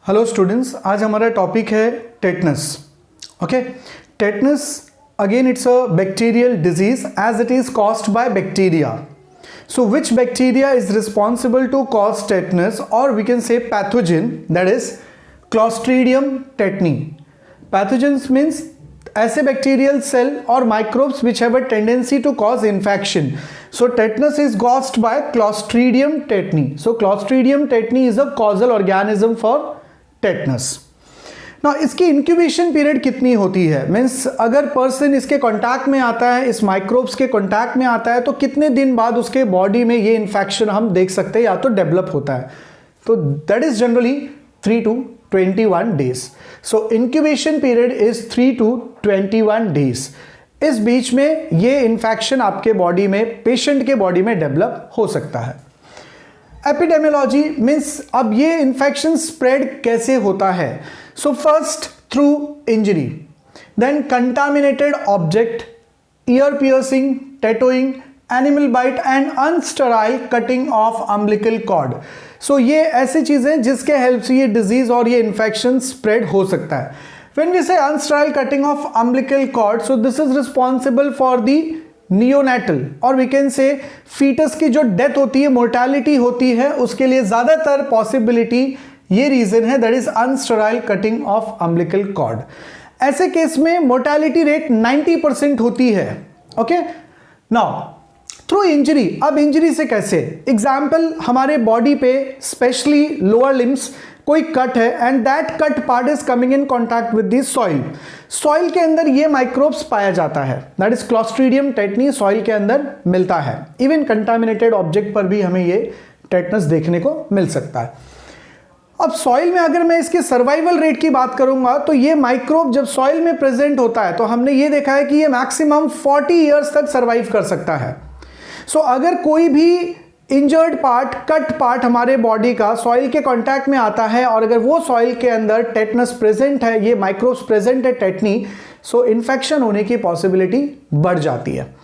Hello students, आज हमारा topic है tetanus. Okay, tetanus again it's a bacterial disease as it is caused by bacteria. So which bacteria is responsible to cause tetanus, or we can say pathogen, that is Clostridium tetani. Pathogens means ऐसे bacterial cell or microbes which have a tendency to cause infection. So tetanus is caused by Clostridium tetani. So Clostridium tetani is a causal organism for tetanus. ना इसकी incubation period कितनी होती है, means अगर person इसके contact में आता है, इस माइक्रोब्स के कांटेक्ट में आता है, तो कितने दिन बाद उसके बॉडी में ये इन्फेक्शन हम देख सकते हैं या तो डेवलप होता है. तो that is generally 3 to 21 days. So incubation period is 3 to 21 days. इस बीच में ये इन्फेक्शन आपके बॉडी में, पेशेंट के बॉडी में डेवलप हो सकता है. एपिडेमियोलॉजी मीन्स अब ये इन्फेक्शन स्प्रेड कैसे होता है. So first through injury, then contaminated object, ear piercing, tattooing, animal bite and unsterile cutting of umbilical cord. So ये ऐसी चीज़ें जिसके हेल्प से ये डिजीज और ये इन्फेक्शन स्प्रेड हो सकता है. When we say unsterile cutting of umbilical cord, so this is responsible for the neonatal और we can say fetus की जो डेथ होती है, मोर्टेलिटी होती है, उसके लिए ज़्यादातर पॉसिबिलिटी ये रीजन है, that is unsterile cutting of umbilical cord. ऐसे केस में मोर्टेलिटी रेट 90% होती है. Okay, now through injury. अब इंजरी से कैसे, एग्जाम्पल हमारे बॉडी पे स्पेशली लोअर लिम्स कोई कट है and that cut part is coming in contact with the soil. Soil के अंदर ये माइक्रोब्स पाया जाता है, that is clostridium tetani, soil के अंदर मिलता है. इवन कंटामिनेटेड ऑब्जेक्ट पर भी हमें ये टेटनस देखने को मिल सकता है. अब सॉइल में अगर मैं इसके सर्वाइवल रेट की बात करूंगा तो ये माइक्रोब जब सॉइल में प्रेजेंट होता है तो हमने ये देखा है कि ये मैक्सिमम 40 इयर्स तक सर्वाइव कर सकता है. सो अगर कोई भी इंजर्ड पार्ट, कट पार्ट हमारे बॉडी का सॉइल के कांटेक्ट में आता है और अगर वो सॉइल के अंदर टेटनस प्रेजेंट है, ये माइक्रोब्स प्रेजेंट है टेटनी, सो इन्फेक्शन होने की पॉसिबिलिटी बढ़ जाती है.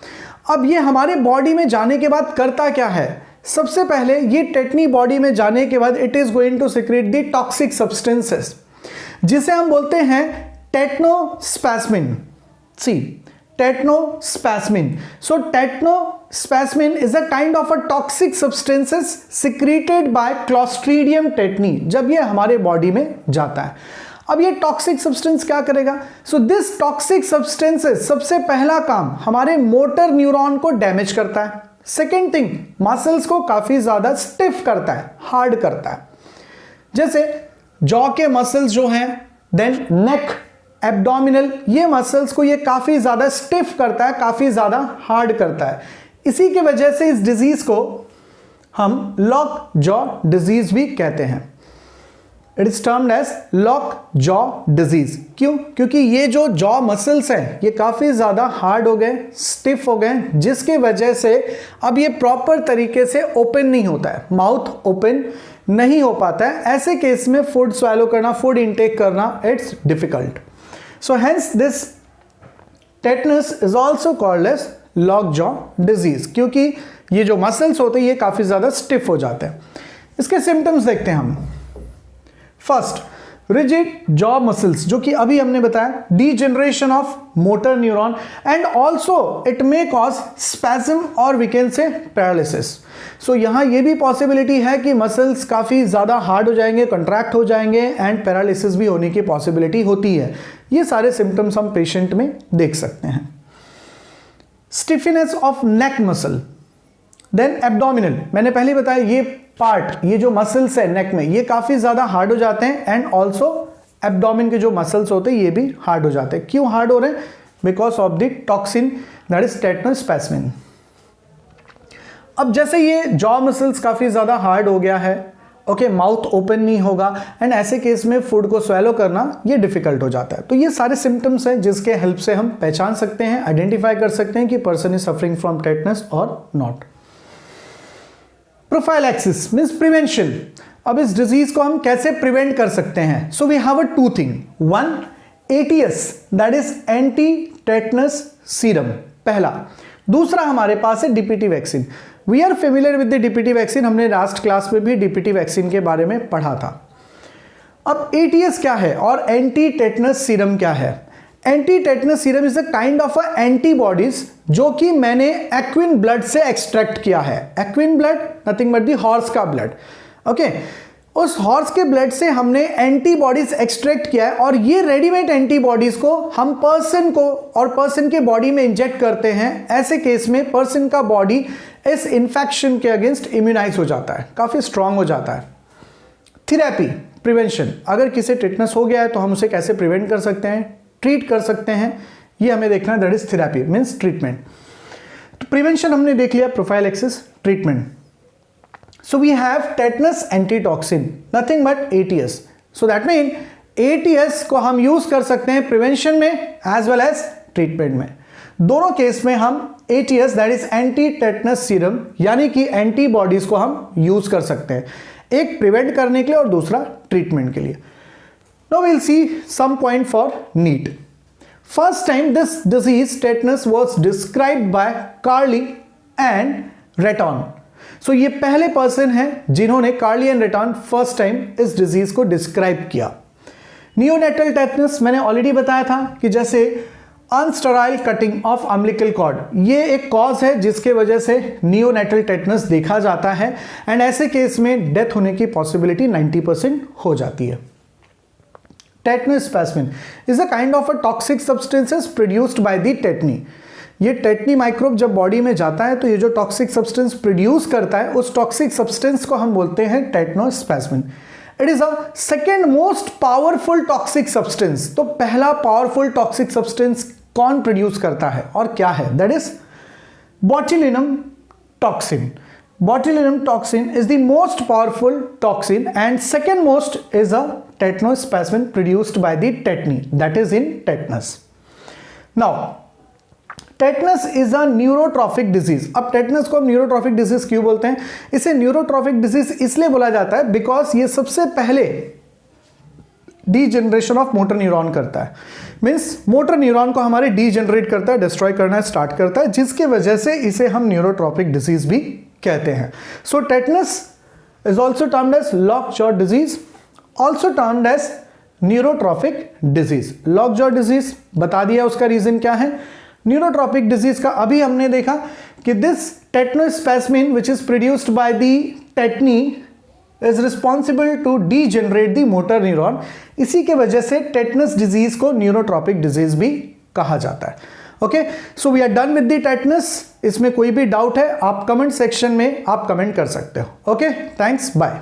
अब ये हमारे बॉडी में जाने के बाद करता क्या है, सबसे पहले ये टेटनी बॉडी में जाने के बाद it is going to secrete the toxic substances जिसे हम बोलते हैं tetanospasmin. See, tetanospasmin. So tetanospasmin is a kind of a toxic substances secreted by clostridium tetani जब ये हमारे बॉडी में जाता है. अब ये टॉक्सिक सब्सटेंस क्या करेगा, सो दिस टॉक्सिक सब्सटेंसेस सबसे पहला काम हमारे मोटर न्यूरॉन को डैमेज करता है. सेकेंड थिंग, मसल्स को काफी ज्यादा स्टिफ करता है, हार्ड करता है. जैसे जॉ के मसल्स जो हैं, देन नेक, एब्डोमिनल, ये मसल्स को ये काफी ज्यादा स्टिफ करता है, काफी ज्यादा हार्ड करता है. इसी की वजह से इस डिजीज को हम लॉक जॉ डिजीज भी कहते हैं. It is termed as lock jaw disease. क्यों? क्योंकि ये जो जॉ मसल्स हैं ये काफी ज्यादा हार्ड हो गए, स्टिफ हो गए, जिसके वजह से अब ये प्रॉपर तरीके से ओपन नहीं होता है, माउथ ओपन नहीं हो पाता है. ऐसे केस में फूड स्वैलो करना, फूड इनटेक करना, it's difficult. So hence this tetanus is also called as lock jaw disease, क्योंकि ये जो मसल्स होते हैं ये काफी ज्यादा स्टिफ हो जाते हैं. इसके सिम्टम्स देखते हैं हम. फर्स्ट, रिजिड जॉ मसल्स, जो कि अभी हमने बताया, degeneration of motor neuron and also it may cause spasm और वी कैन से पैरालिसिस. सो यहां ये भी पॉसिबिलिटी है कि मसल्स काफी ज्यादा हार्ड हो जाएंगे, कंट्रैक्ट हो जाएंगे एंड पैरालिसिस भी होने की पॉसिबिलिटी होती है. ये सारे सिम्टम्स हम पेशेंट में देख सकते हैं. Stiffness of neck muscle, then abdominal, मैंने पहले बताया ये पार्ट, ये जो मसल्स है नेक में, ये काफी ज्यादा हार्ड हो जाते हैं एंड ऑल्सो एब्डोमिन के जो मसल्स होते हैं ये भी हार्ड हो जाते हैं. क्यों हार्ड हो रहे हैं? Because of the toxin that is tetanospasmin. अब जैसे ये जॉ मसल्स काफी ज्यादा हार्ड हो गया है, ओके, माउथ ओपन नहीं होगा एंड ऐसे केस में फूड को स्वेलो करना ये डिफिकल्ट हो जाता है. तो ये सारे सिम्टम्स हैं जिसके हेल्प से हम पहचान सकते हैं, आइडेंटिफाई कर सकते हैं कि person is suffering from tetanus और नॉट. Prophylaxis means prevention. अब इस डिजीज को हम कैसे प्रिवेंट कर सकते हैं? So we have a 2 thing. 1, ATS, that is anti tetanus serum, पहला. दूसरा हमारे पास है DPT vaccine. We are familiar with the DPT vaccine, हमने लास्ट क्लास में भी DPT वैक्सीन के बारे में पढ़ा था. अब ATS क्या है और एंटी टेटनस सीरम क्या है? Anti tetanus serum is a kind of a antibodies जो कि मैंने एक्विन ब्लड से एक्सट्रैक्ट किया है। Equine blood nothing but the horse का ब्लड। ओके, उस हॉर्स के ब्लड से हमने एंटीबॉडीज एक्सट्रैक्ट किया है और ये रेडीमेड एंटीबॉडीज को हम पर्सन को और पर्सन के बॉडी में इंजेक्ट करते हैं। ऐसे केस में पर्सन का बॉडी इस इंफेक्शन के अगेंस्ट इम्यूनाइज हो जाता है, काफी स्ट्रांग हो जाता है। थेरेपी, प्रिवेंशन, अगर किसी टेटनस हो गया है तो हम उसे कैसे प्रिवेंट कर सकते हैं, ट्रीट कर सकते हैं, ये हमें देखना है। That is therapy means treatment. तो प्रिवेंशन हमने देख लिया, prophylaxis, treatment. So we have tetanus antitoxin, nothing but ATS. So that mean ATS को हम यूज कर सकते हैं प्रिवेंशन में एज वेल एज ट्रीटमेंट में। दोनों केस में हम ATS that is anti tetanus serum यानी कि एंटीबॉडीज को हम यूज कर सकते हैं, एक प्रिवेंट करने के लिए और दूसरा ट्रीटमेंट के लिए। Now we'll see some point for NEET. First time this disease tetanus was described by Carli and Raton. So ये पहले पर्सन हैं जिन्होंने कार्ली एंड रेटॉन फर्स्ट टाइम इस डिजीज को डिस्क्राइब किया। नियोनेटल टेटनस मैंने ऑलरेडी बताया था कि जैसे अनस्टेराइल कटिंग ऑफ अम्बिलिकल कॉर्ड, ये एक कॉज है जिसके वजह से नियोनेटल टेटनस देखा जाता है एंड ऐसे केस में डेथ होने की पॉसिबिलिटी 90% हो जाती है। Tetanus spasmin is a kind of a toxic substances produced by the tetani. ये टेटनी माइक्रोब जब बॉडी में जाता है तो ये जो टॉक्सिक सब्सटेंस प्रोड्यूस करता है उस टॉक्सिक सब्सटेंस को हम बोलते हैं tetanospasmin. It is a second most powerful toxic substance. तो पहला पावरफुल टॉक्सिक सब्सटेंस कौन प्रोड्यूस करता है और क्या है? That is botulinum toxin. Botulinum toxin is the most powerful toxin and second most is a tetanospasmin produced by the tetany, that is in tetanus. Now tetanus is a neurotrophic disease. अब tetanus को हम neurotrophic disease क्यों बोलते हैं? इसे neurotrophic disease इसलिए बोला जाता है बिकॉज ये सबसे पहले डीजनरेशन ऑफ मोटर न्यूरॉन करता है। मीन्स मोटर न्यूरॉन को हमारे डीजनरेट करता है, डिस्ट्रॉय करना स्टार्ट करता है, जिसके वजह से इसे हम न्यूरोट्रॉफिक डिजीज भी कहते हैं। So tetanus is also termed as lock jaw disease, also termed as neurotrophic disease. Lock jaw disease बता दिया, उसका रीजन क्या है। न्यूरोट्रॉपिक डिजीज का अभी हमने देखा कि this tetanospasmin which is produced by the tetani is responsible to degenerate the motor neuron. इसी के वजह से टेटनस डिजीज को न्यूरोट्रॉपिक डिजीज भी कहा जाता है। Okay, so we are done with the tetanus. इसमें कोई भी डाउट है आप कमेंट सेक्शन में आप कमेंट कर सकते हो। Okay, thanks, bye.